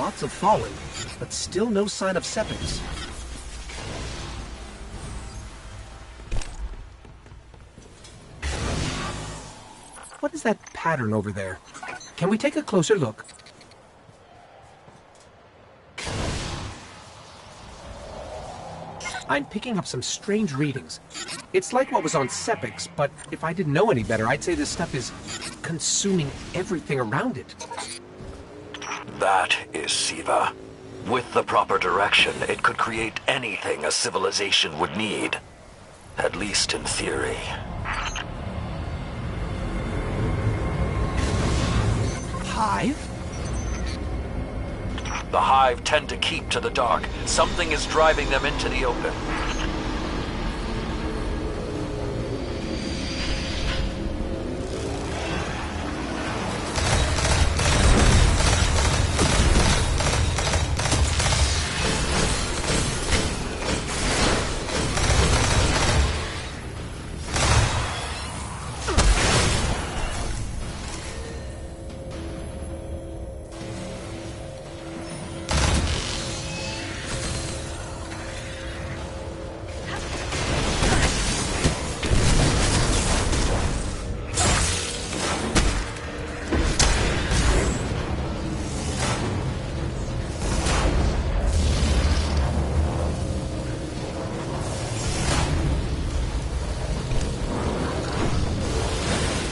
Lots of fallen, but still no sign of Sepix. What is that pattern over there? Can we take a closer look? I'm picking up some strange readings. It's like what was on Sepix, but if I didn't know any better, I'd say this stuff is consuming everything around it. That is Siva. With the proper direction, it could create anything a civilization would need. At least in theory. Hive? The Hive tend to keep to the dark. Something is driving them into the open.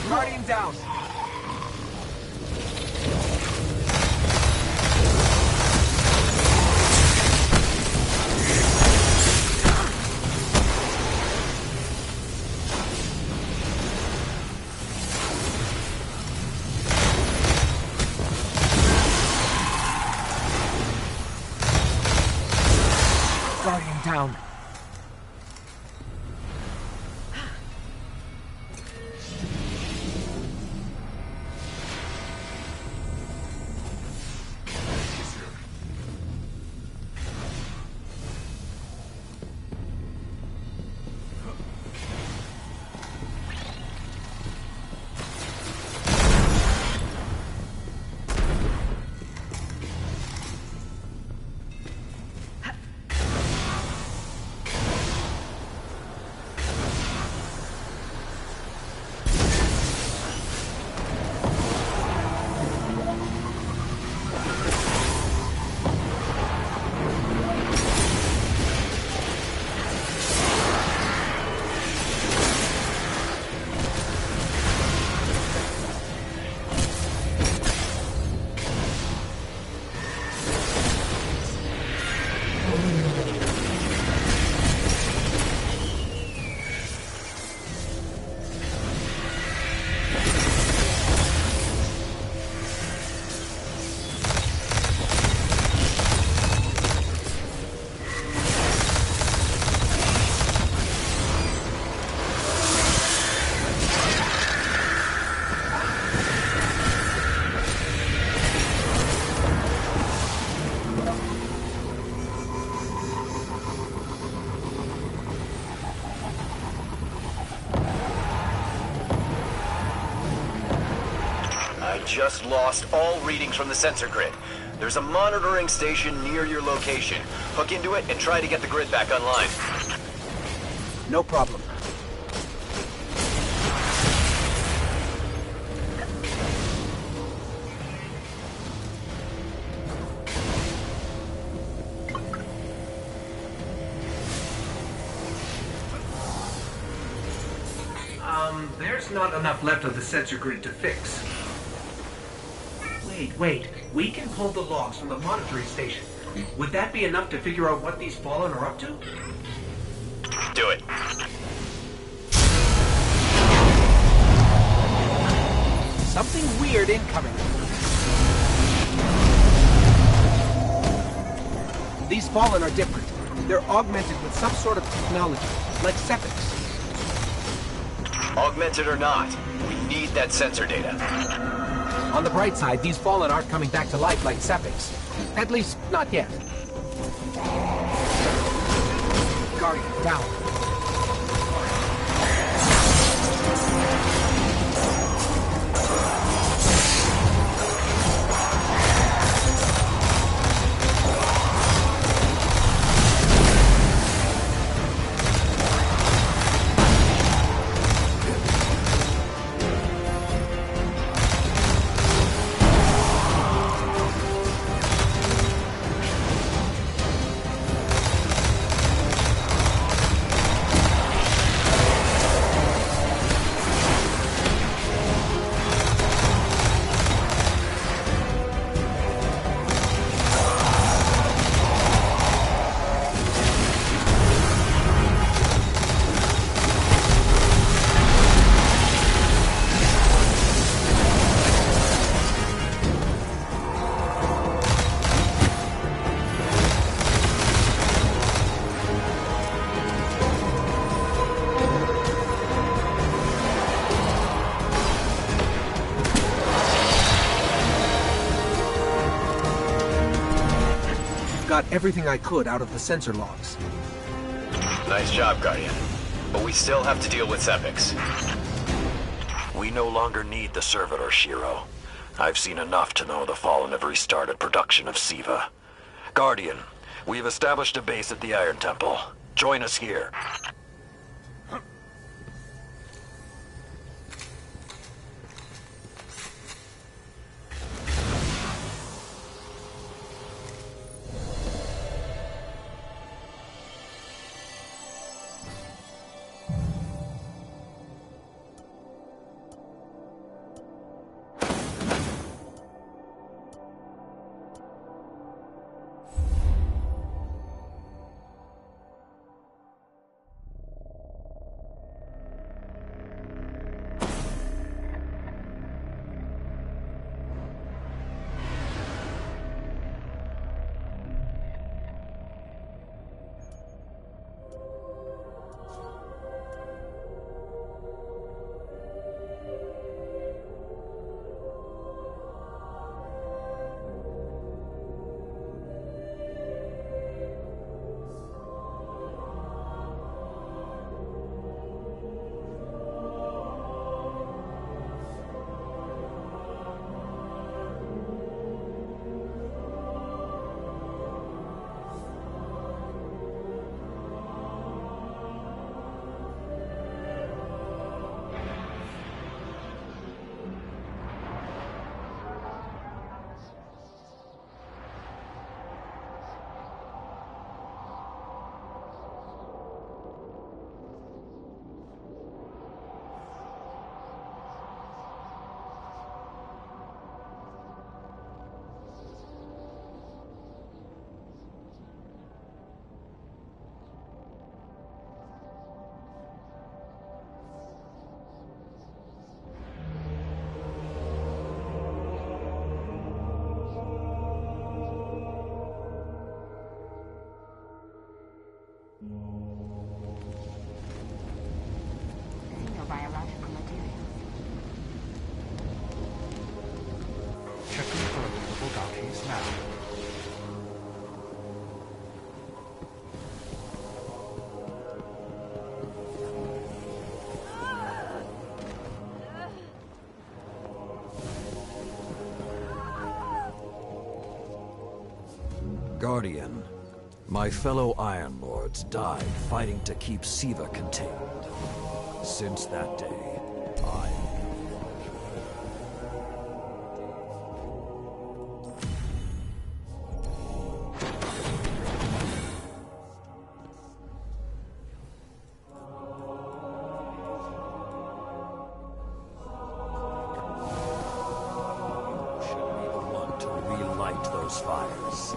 Guardian down. Guardian down. Just lost all readings from the sensor grid. There's a monitoring station near your location. Hook into it and try to get the grid back online. No problem. There's not enough left of the sensor grid to fix. Wait. We can pull the logs from the monitoring station. Would that be enough to figure out what these Fallen are up to? Do it. Something weird incoming. These Fallen are different. They're augmented with some sort of technology, like Sepix. Augmented or not, we need that sensor data. On the bright side, these Fallen aren't coming back to life like Sepix. At least, not yet. Guardian, down. got everything I could out of the sensor logs. Nice job, Guardian. But we still have to deal with Sepiks. We no longer need the servitor, Shiro. I've seen enough to know the Fallen have restarted production of SIVA. Guardian, we've established a base at the Iron Temple. Join us here. Biological materials. Checking for available bounties now. Guardian, my fellow Iron Lords died fighting to keep SIVA contained. Since that day, I... should be the one to relight those fires.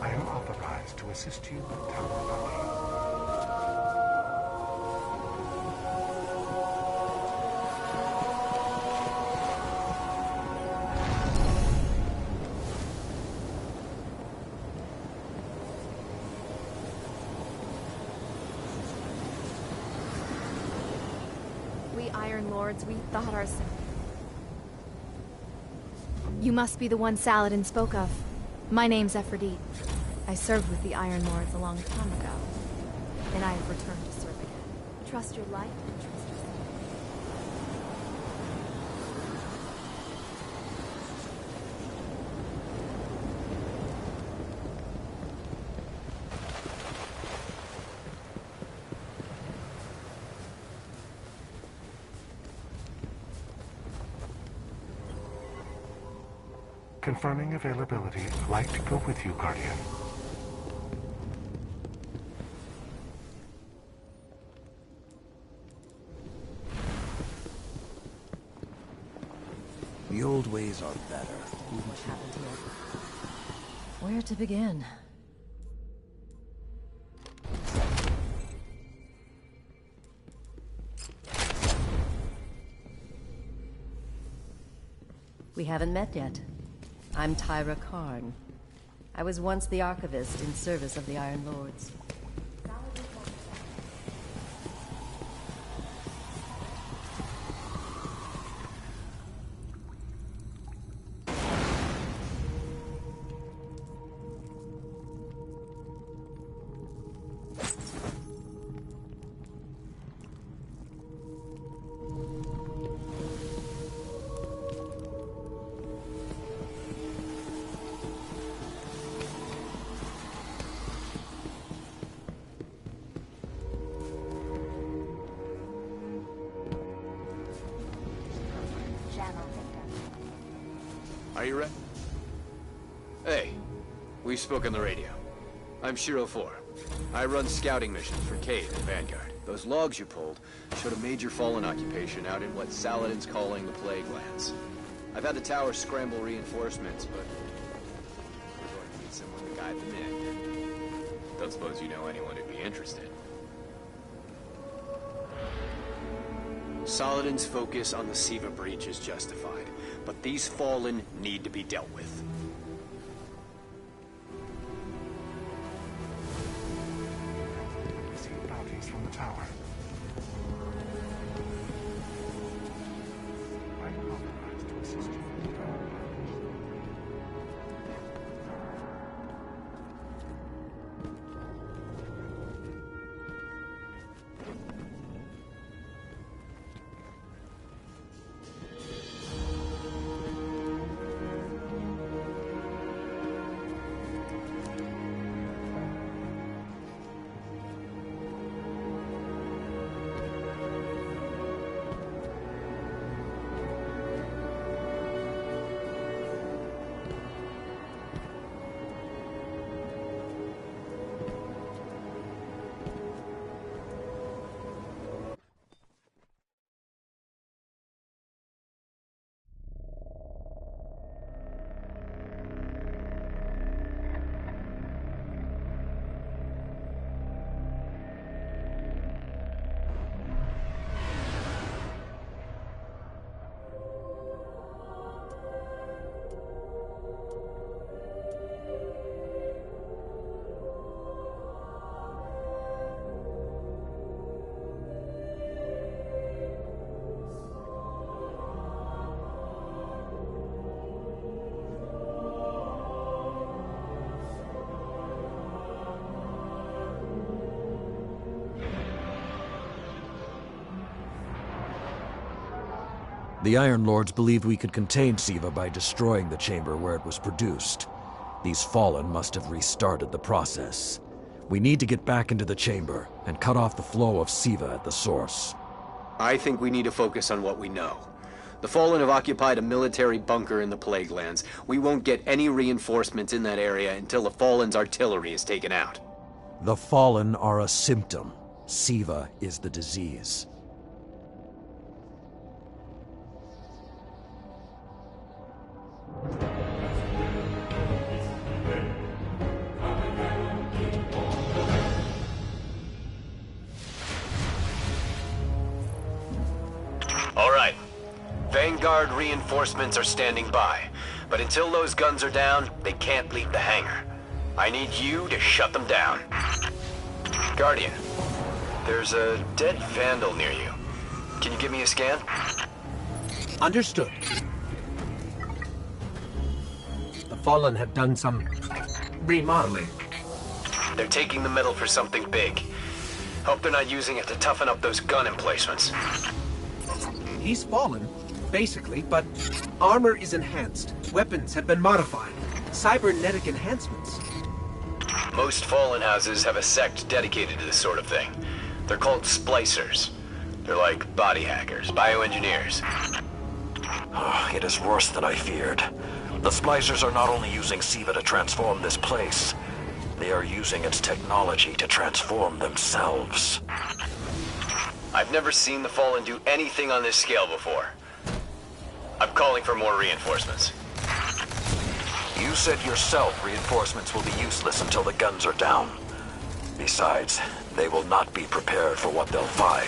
I am authorized to assist you with Tower Bounty. We Iron Lords, we thought ourselves. You must be the one Saladin spoke of. My name's Aphrodite. I served with the Iron Lords a long time ago, and I have returned to serve again. Trust your life and trust your soul. Confirming availability. Light to go with you, Guardian. The old ways are better. What happened here? Where to begin? We haven't met yet. I'm Tyra Karn. I was once the archivist in service of the Iron Lords. Are you ready? Hey, we spoke on the radio. I'm Shiro 4. I run scouting missions for Cade and Vanguard. Those logs you pulled showed a major Fallen occupation out in what Saladin's calling the Plague Lands. I've had the tower scramble reinforcements, but we're going to need someone to guide them in. Don't suppose you know anyone who'd be interested. Saladin's focus on the Siva breach is justified, but these Fallen need to be dealt with. Receive bounties from the tower. I am authorized to assist you in the tower. The Iron Lords believed we could contain Siva by destroying the chamber where it was produced. These Fallen must have restarted the process. We need to get back into the chamber and cut off the flow of Siva at the source. I think we need to focus on what we know. The Fallen have occupied a military bunker in the Plague Lands. We won't get any reinforcements in that area until the Fallen's artillery is taken out. The Fallen are a symptom. Siva is the disease. All right. Vanguard reinforcements are standing by. But until those guns are down, they can't leave the hangar. I need you to shut them down. Guardian, there's a dead Vandal near you. Can you give me a scan? Understood. The Fallen have done some remodeling. They're taking the metal for something big. Hope they're not using it to toughen up those gun emplacements. He's fallen, basically, but armor is enhanced. Weapons have been modified. Cybernetic enhancements. Most Fallen houses have a sect dedicated to this sort of thing. They're called Splicers. They're like body hackers, bioengineers. It is worse than I feared. The Splicers are not only using Siva to transform this place, they are using its technology to transform themselves. I've never seen the Fallen do anything on this scale before. I'm calling for more reinforcements. You said yourself reinforcements will be useless until the guns are down. Besides, they will not be prepared for what they'll find.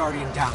Guardian down.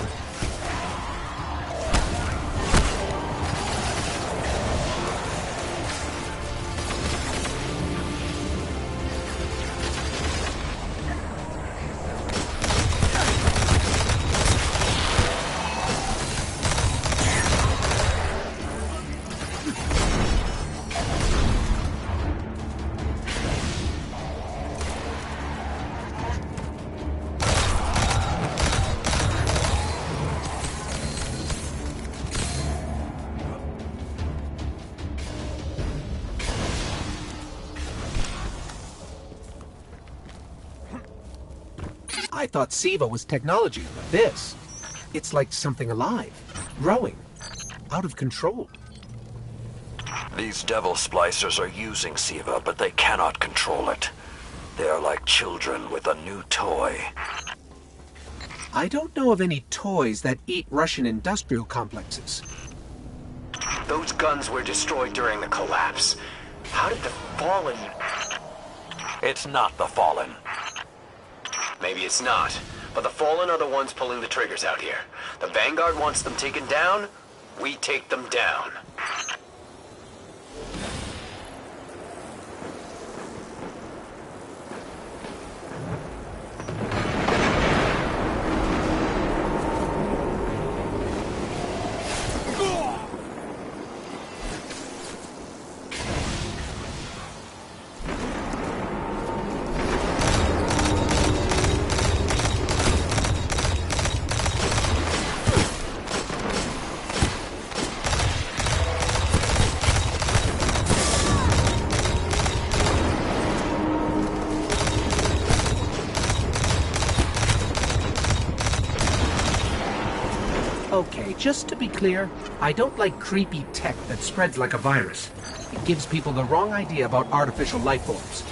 I thought SIVA was technology, but this, it's like something alive, growing, out of control. These devil splicers are using SIVA, but they cannot control it. They are like children with a new toy. I don't know of any toys that eat Russian industrial complexes. Those guns were destroyed during the collapse. How did the Fallen... It's not the Fallen. Maybe it's not, but the Fallen are the ones pulling the triggers out here. The Vanguard wants them taken down, we take them down. Okay, just to be clear, I don't like creepy tech that spreads like a virus. It gives people the wrong idea about artificial life forms.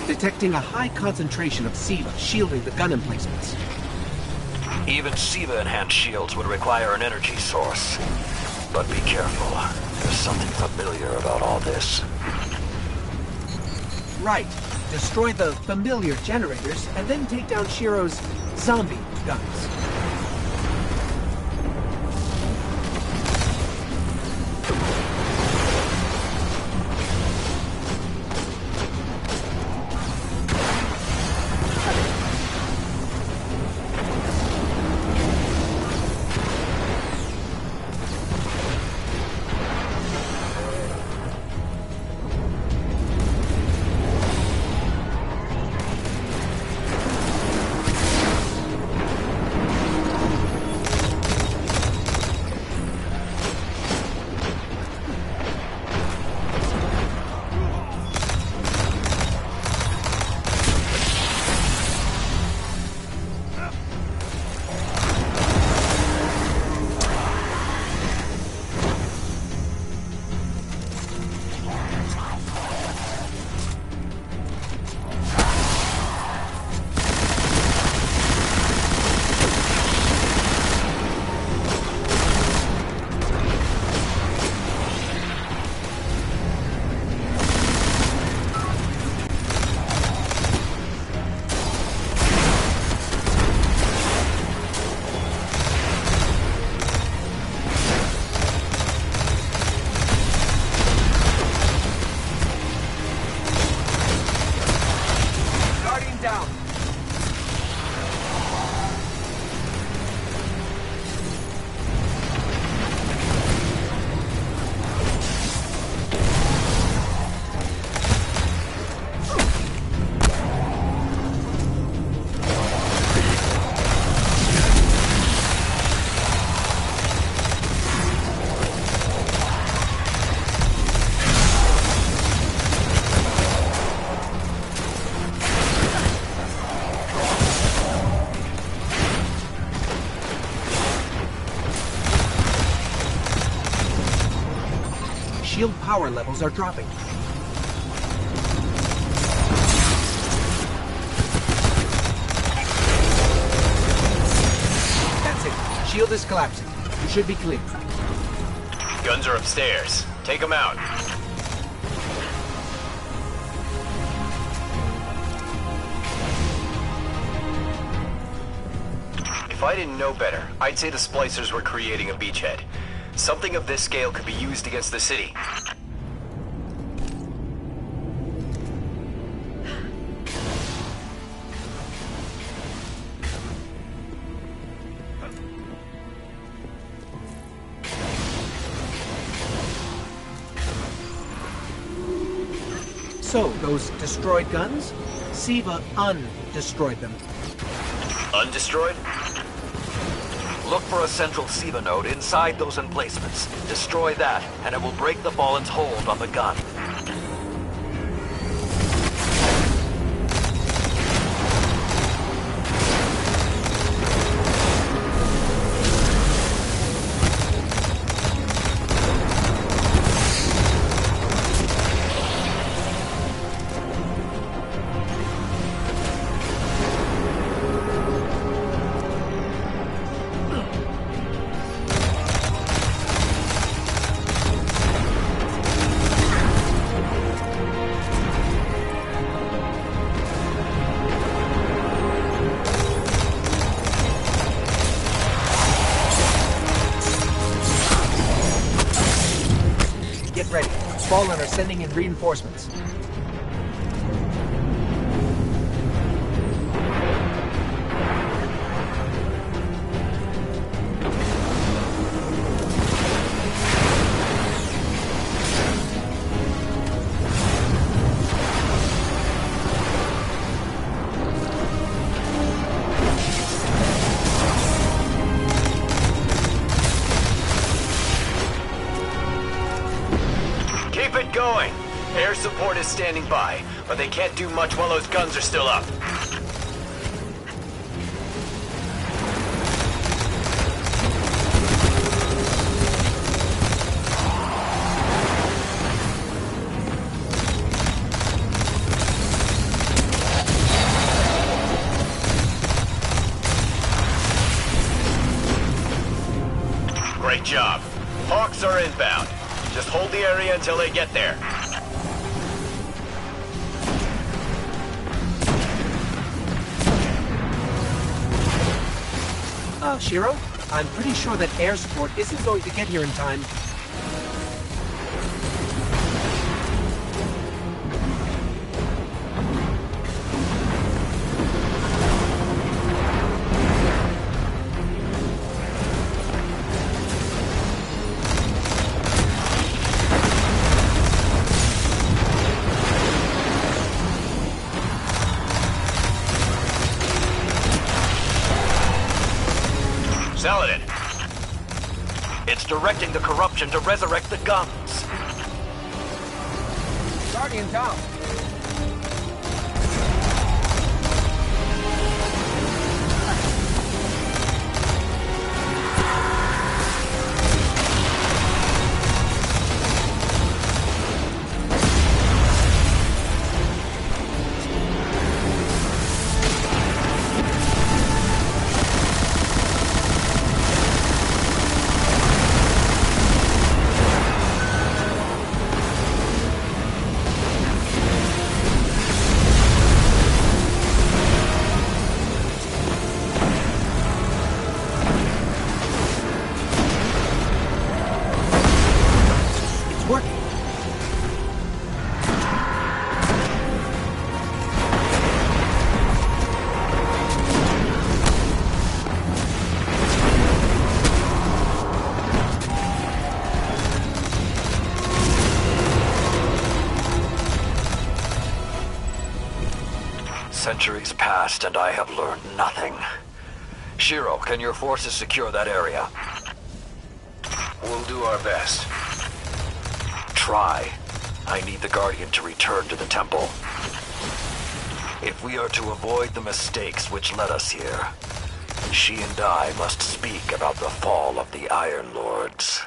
Detecting a high concentration of SIVA shielding the gun emplacements. Even SIVA-enhanced shields would require an energy source. But be careful. There's something familiar about all this. Right. Destroy the familiar generators, and then take down Shiro's zombie guns. Shield power levels are dropping. Shield is collapsing. You should be clear. Guns are upstairs. Take them out. If I didn't know better, I'd say the Splicers were creating a beachhead. Something of this scale could be used against the city. So, those destroyed guns? Siva undestroyed them. Undestroyed? Look for a central Siva node inside those emplacements. Destroy that, and it will break the Fallen's hold on the gun. Get ready. Fallen are sending in reinforcements. Keep it going. Air support is standing by, but they can't do much while those guns are still up. Great job. Hawks are inbound. Just hold the area until they get there. Shiro, I'm pretty sure that air support isn't going to get here in time. Saladin. It's directing the corruption to resurrect the guns. Guardian down. Centuries passed and I have learned nothing. Shiro, can your forces secure that area? We'll do our best. Try. I need the Guardian to return to the temple. If we are to avoid the mistakes which led us here, she and I must speak about the fall of the Iron Lords.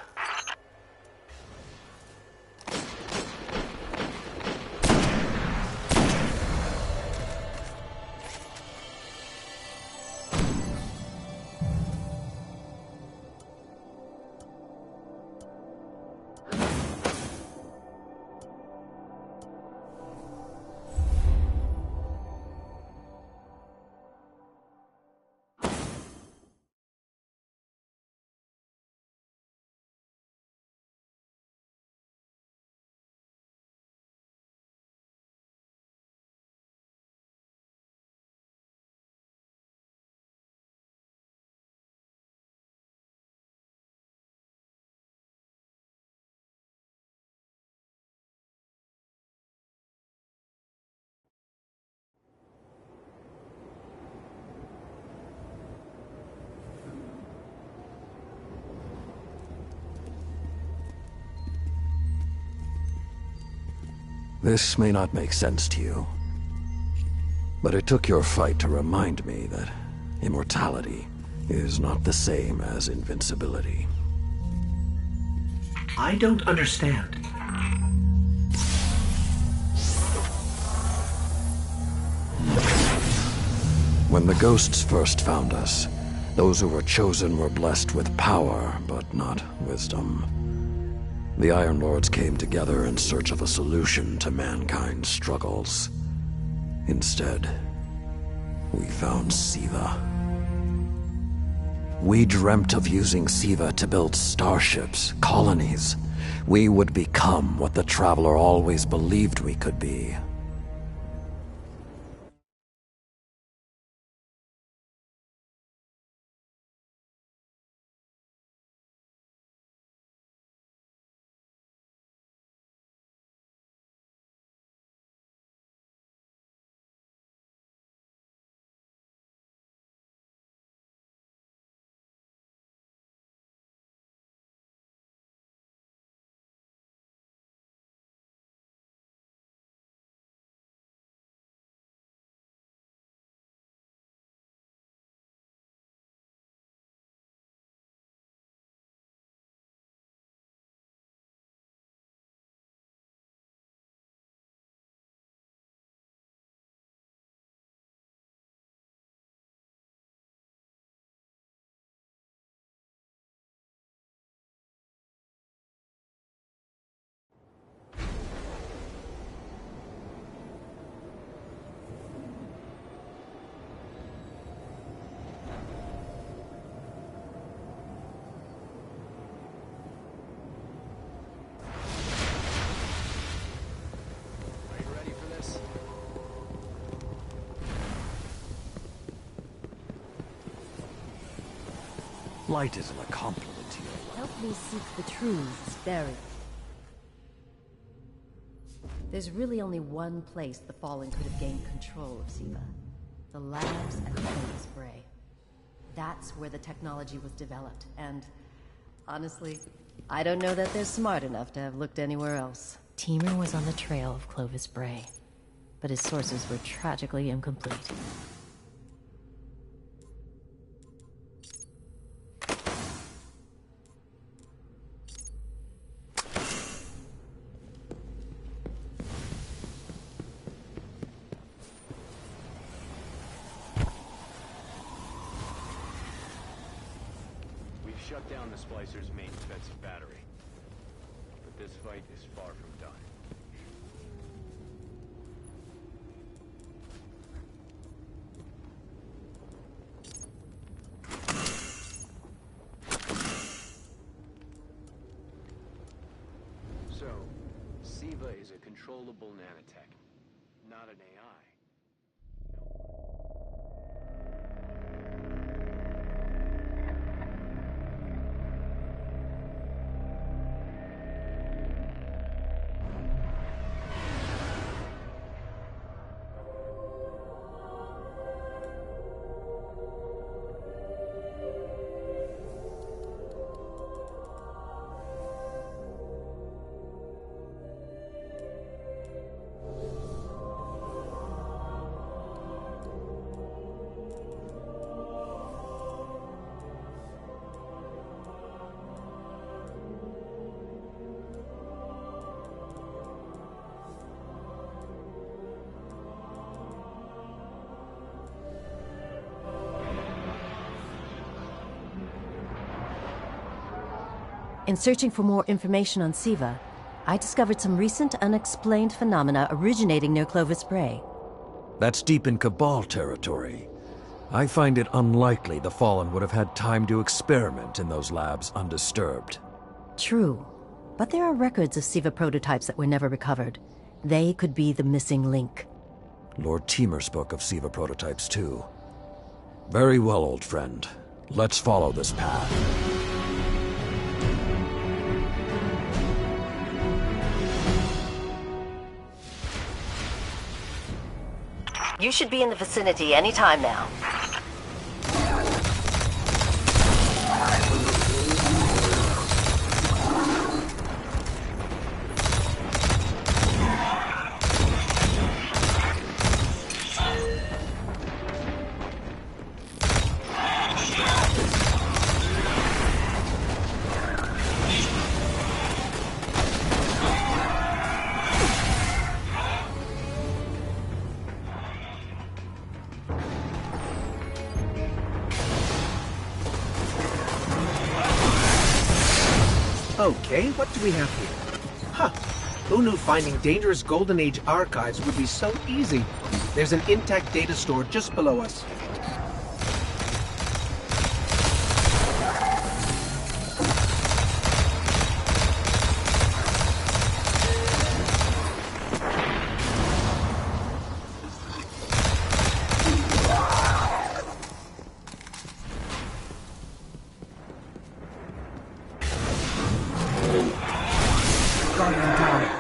This may not make sense to you, but it took your fight to remind me that immortality is not the same as invincibility. I don't understand. When the ghosts first found us, those who were chosen were blessed with power, but not wisdom. The Iron Lords came together in search of a solution to mankind's struggles. Instead, we found Siva. We dreamt of using Siva to build starships, colonies. We would become what the Traveler always believed we could be. Light isn't a compliment to you. Help me seek the truths buried. There's really only one place the Fallen could have gained control of Siva. The labs at Clovis Bray. That's where the technology was developed, and honestly, I don't know that they're smart enough to have looked anywhere else. Temur was on the trail of Clovis Bray, but his sources were tragically incomplete. Shut down the Splicer's main defensive battery. But this fight is far from done. So, Siva is a controllable nanotech, not an AI. In searching for more information on Siva, I discovered some recent unexplained phenomena originating near Clovis Bray. That's deep in Cabal territory. I find it unlikely the Fallen would have had time to experiment in those labs undisturbed. True, but there are records of Siva prototypes that were never recovered. They could be the missing link. Lord Temur spoke of Siva prototypes too. Very well, old friend. Let's follow this path. You should be in the vicinity any time now. Okay, what do we have here? Huh. Who knew finding dangerous Golden Age archives would be so easy? There's an intact data store just below us. Guardian down.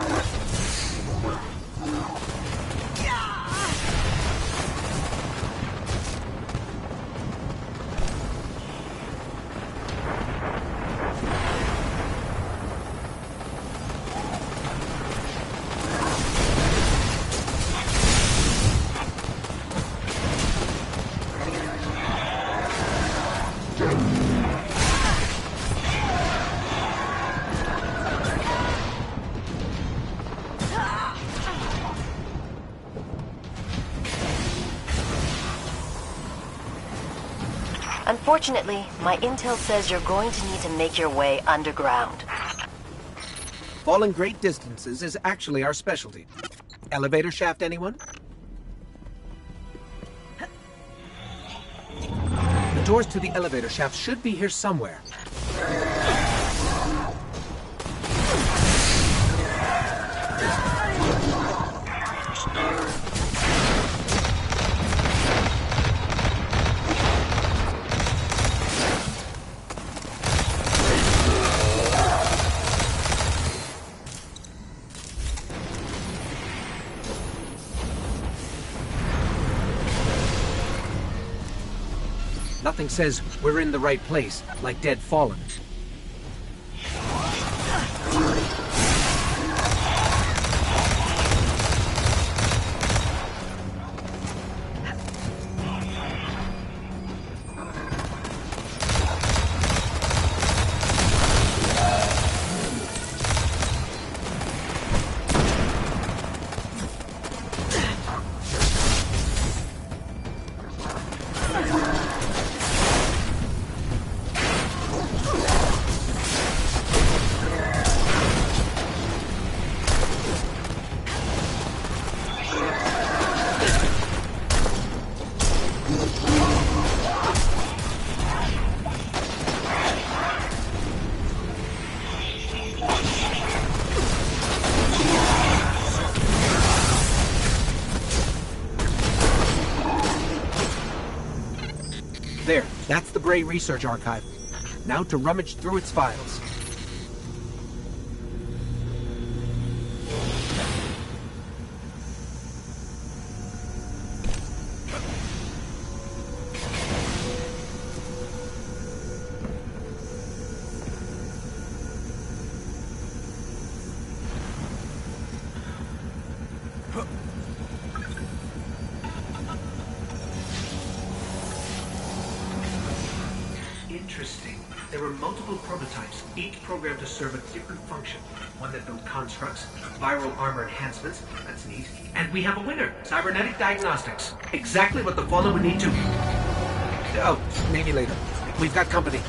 Unfortunately, my intel says you're going to need to make your way underground. Falling great distances is actually our specialty. Elevator shaft, anyone? The doors to the elevator shaft should be here somewhere. Nothing says we're in the right place, like Dead Fallen. There, that's the Bray Research Archive. Now to rummage through its files. Interesting. There were multiple prototypes, each programmed to serve a different function. One that built constructs, viral armor enhancements, that's neat. And we have a winner, cybernetic diagnostics. Exactly what the Fallen would need to... Oh, maybe later. We've got company.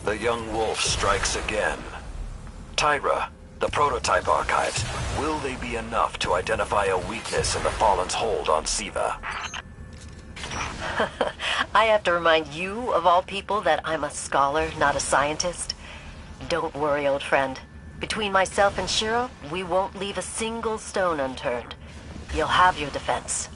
The young wolf strikes again. Tyra, the prototype archives, will they be enough to identify a weakness in the Fallen's hold on Siva? I have to remind you, of all people, that I'm a scholar, not a scientist. Don't worry, old friend. Between myself and Shiro, we won't leave a single stone unturned. You'll have your defense.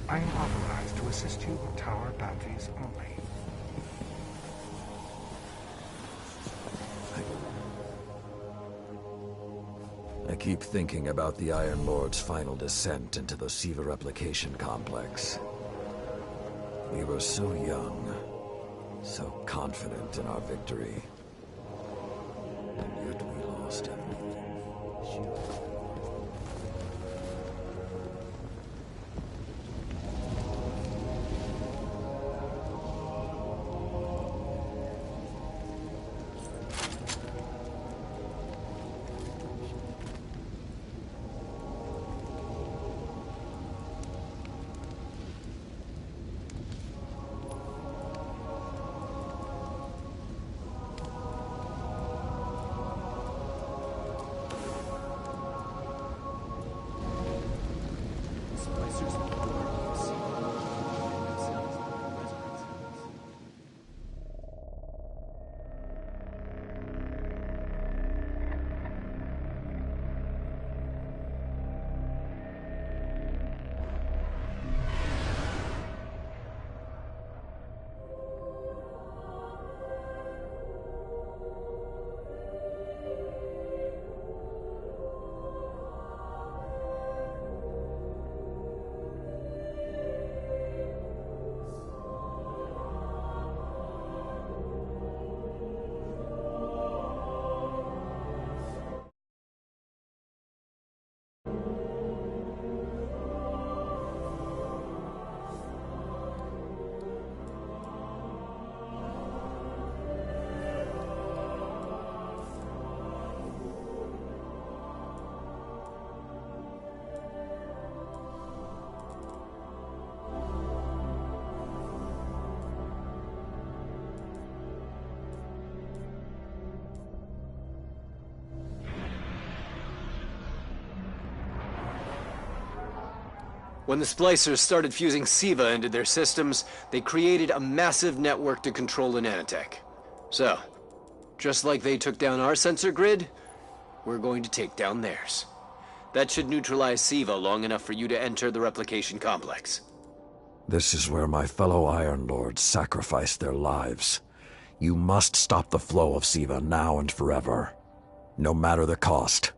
I am authorized to assist you with tower bounties only. I keep thinking about the Iron Lord's final descent into the Siva replication complex. We were so young, so confident in our victory. And yet we lost everything. When the Splicers started fusing SIVA into their systems, they created a massive network to control the nanotech. So, just like they took down our sensor grid, we're going to take down theirs. That should neutralize SIVA long enough for you to enter the replication complex. This is where my fellow Iron Lords sacrificed their lives. You must stop the flow of SIVA now and forever, no matter the cost.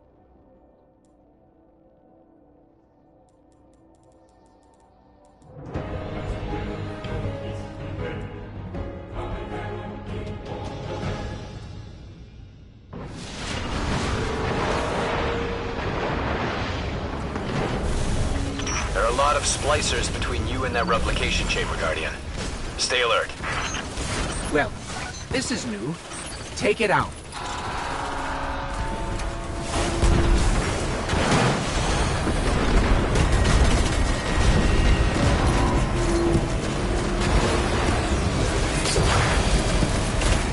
There are a lot of splicers between you and that replication chamber, Guardian. Stay alert. Well, this is new. Take it out.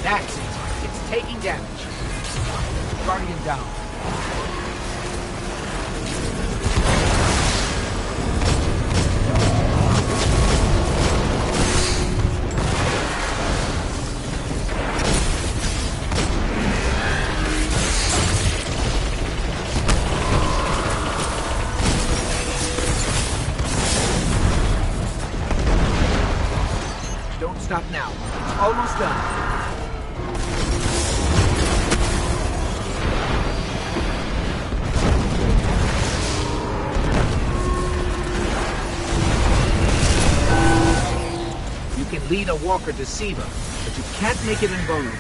That's it. It's taking damage. Guardian down. Don't stop now. It's almost done. You can lead a walker to SIVA, but you can't make it invulnerable.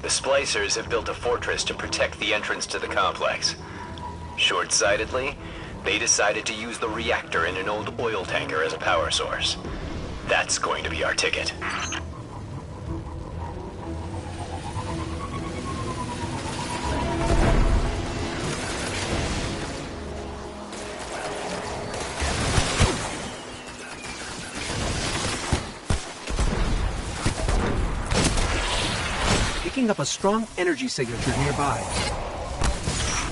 The Splicers have built a fortress to protect the entrance to the complex. Short-sightedly, they decided to use the reactor in an old oil tanker as a power source. That's going to be our ticket. Picking up a strong energy signature nearby.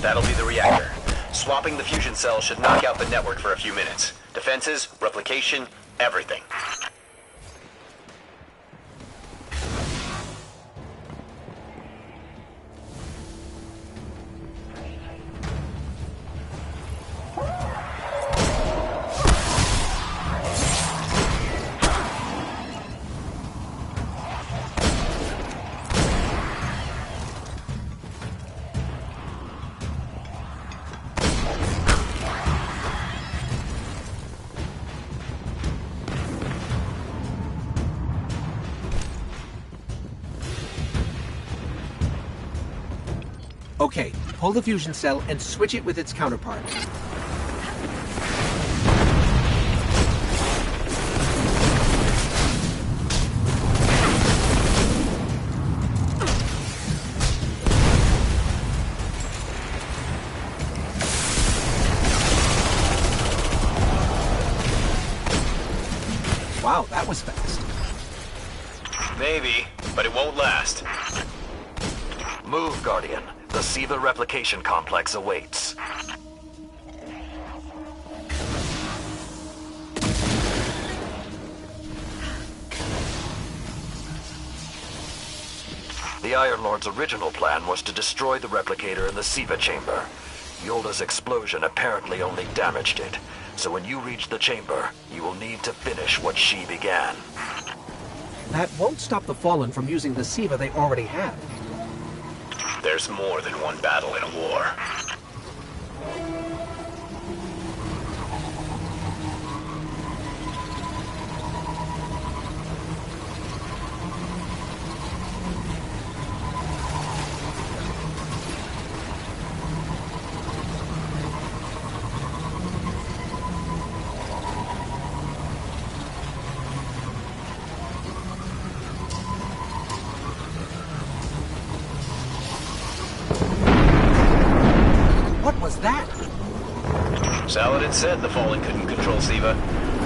That'll be the reactor. Swapping the fusion cell should knock out the network for a few minutes. Defenses, replication, everything. Okay, pull the fusion cell and switch it with its counterpart. Wow, that was fast. Maybe, but it won't last. Move, Guardian. The SIVA replication complex awaits. The Iron Lord's original plan was to destroy the replicator in the SIVA chamber. Yolda's explosion apparently only damaged it, so when you reach the chamber, you will need to finish what she began. That won't stop the Fallen from using the SIVA they already have. There's more than one battle in a war. What was that? Saladin said the Fallen couldn't control SIVA.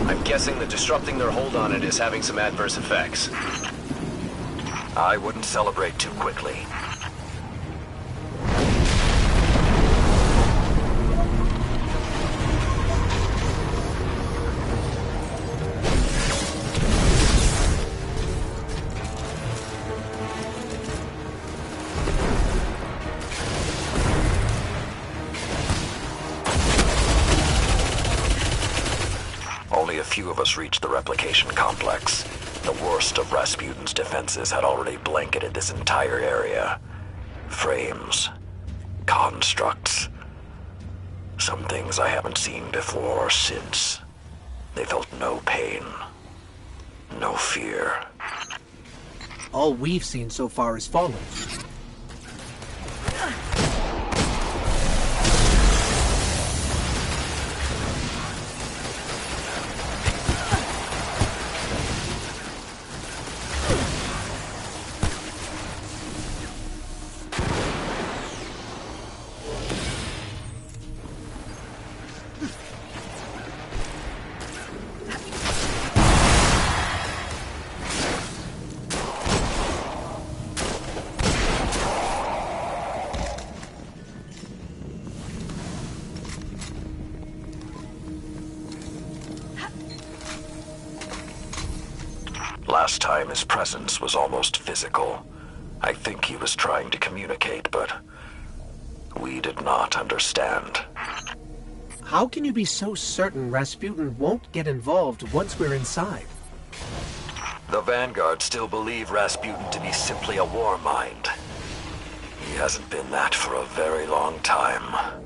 I'm guessing that disrupting their hold on it is having some adverse effects. I wouldn't celebrate too quickly. Only a few of us reached the replication complex. The worst of Rasputin's defenses had already blanketed this entire area. Frames. Constructs. Some things I haven't seen before or since. They felt no pain. No fear. All we've seen so far is Fallen. Last time his presence was almost physical. I think he was trying to communicate, but we did not understand. How can you be so certain Rasputin won't get involved once we're inside? The Vanguard still believe Rasputin to be simply a war mind. He hasn't been that for a very long time.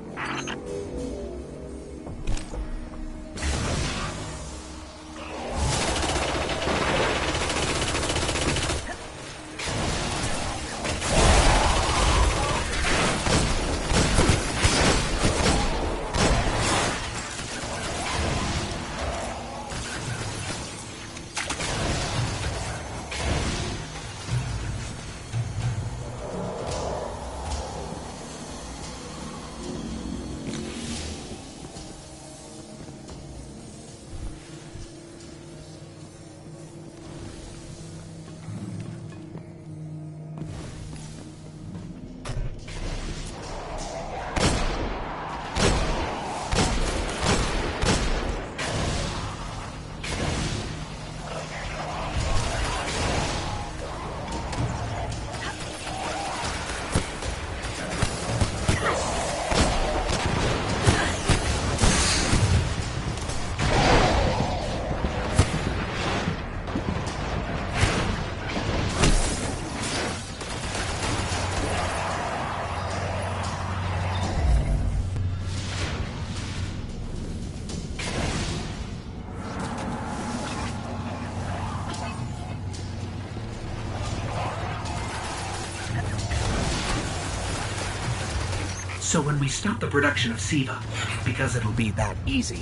So when we stop the production of SIVA, because it'll be that easy,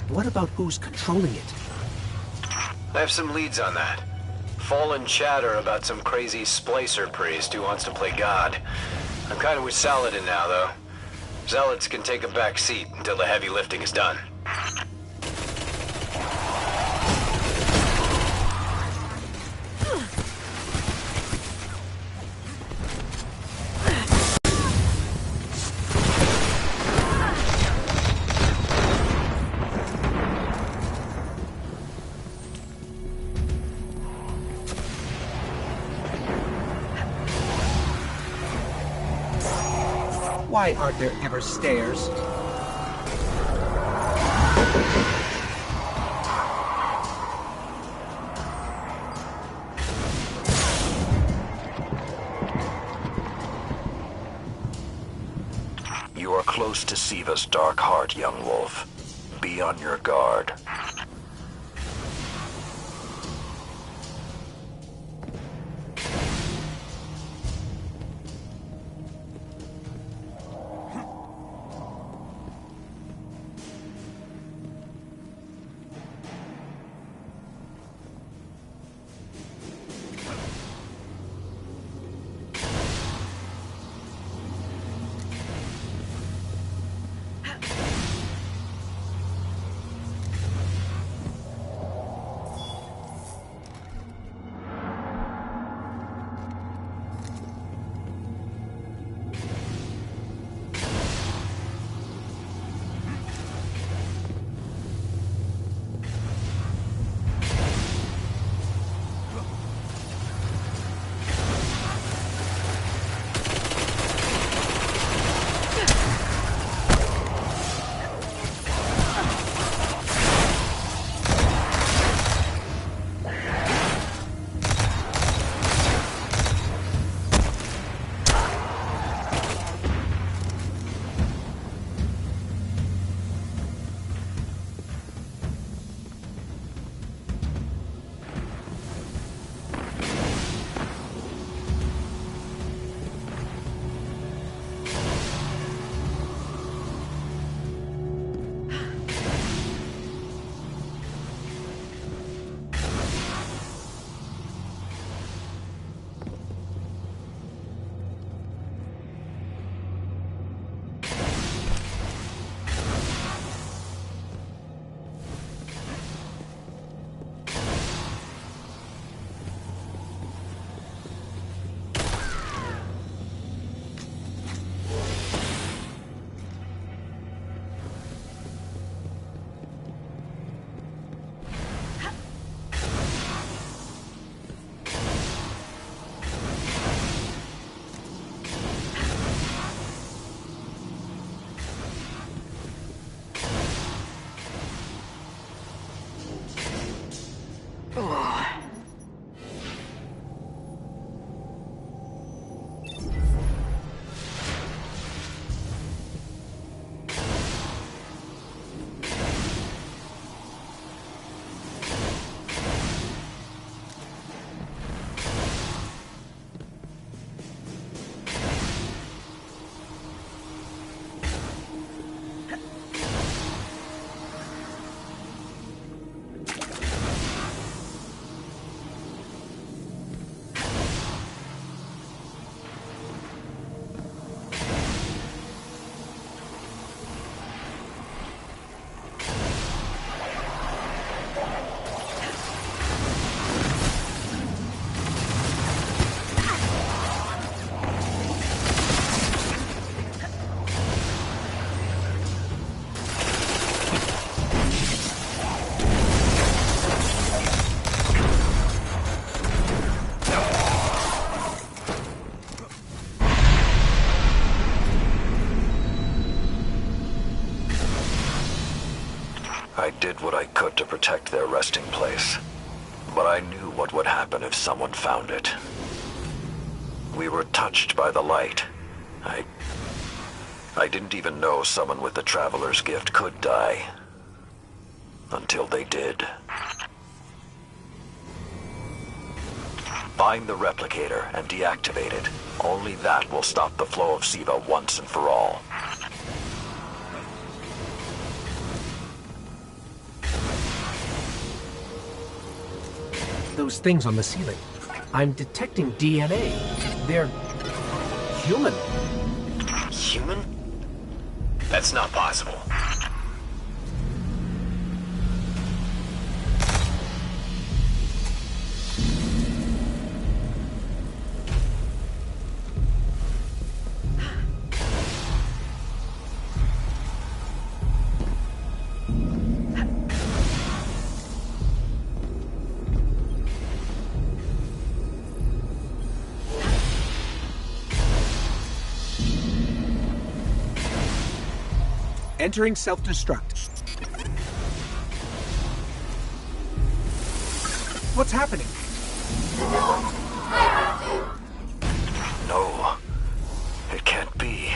what about who's controlling it? I have some leads on that. Fallen chatter about some crazy splicer priest who wants to play God. I'm kind of with Saladin now, though. Zealots can take a back seat until the heavy lifting is done. Why aren't there ever stairs? close to Siva's dark heart, young wolf. Be on your guard. I did what I could to protect their resting place, but I knew what would happen if someone found it. We were touched by the light. I didn't even know someone with the Traveler's Gift could die. Until they did. Find the replicator and deactivate it. Only that will stop the flow of Siva once and for all. Those things on the ceiling. I'm detecting DNA. They're human. Human? That's not possible. Entering self-destruct. What's happening? No. It can't be.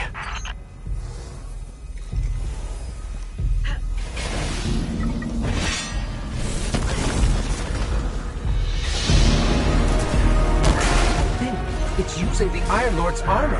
using the Iron Lord's armor.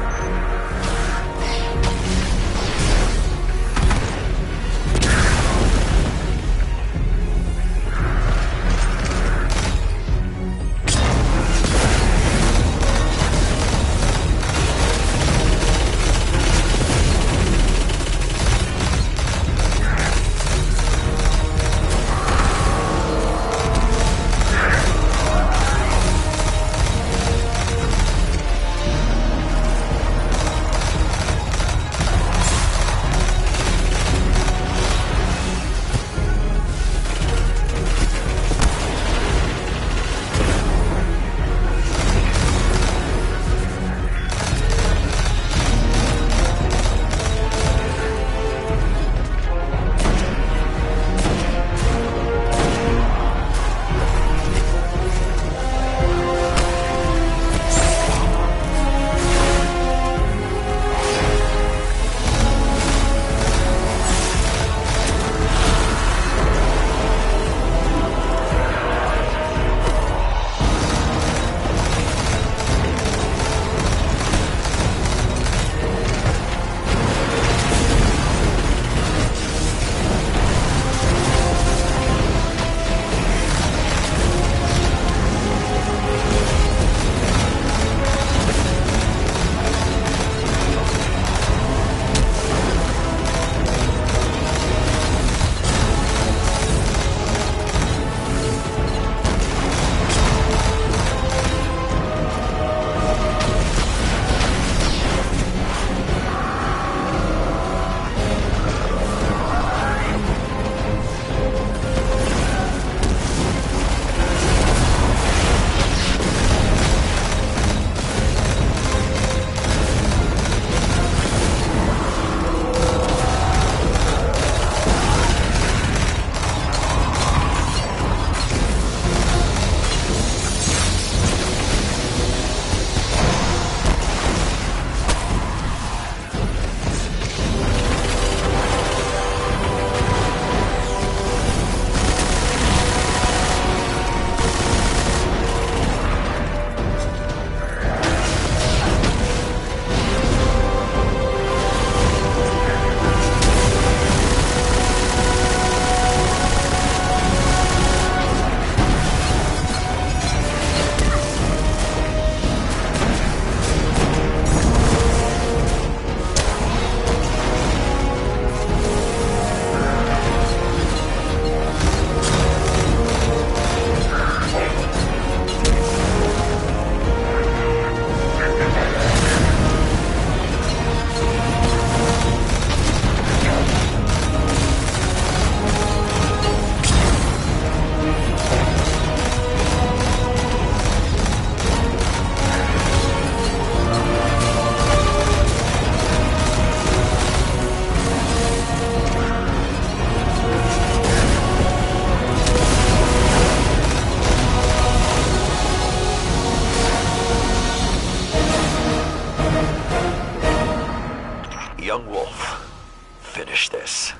Young Wolf, finish this.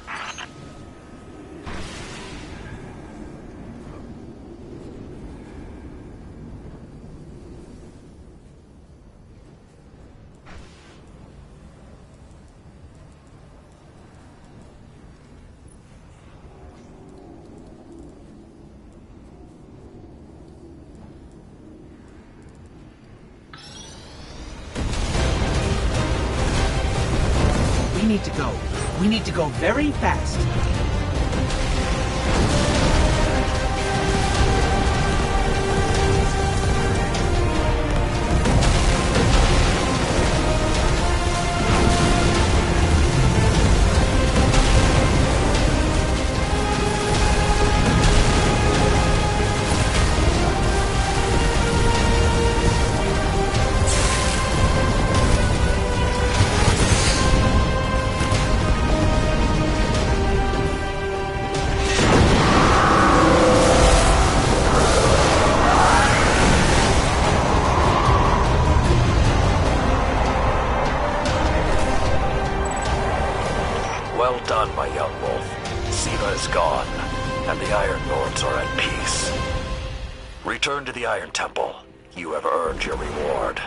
We need to go. We need to go very fast. Well done, my young wolf. Siva is gone, and the Iron Lords are at peace. Return to the Iron Temple. You have earned your reward.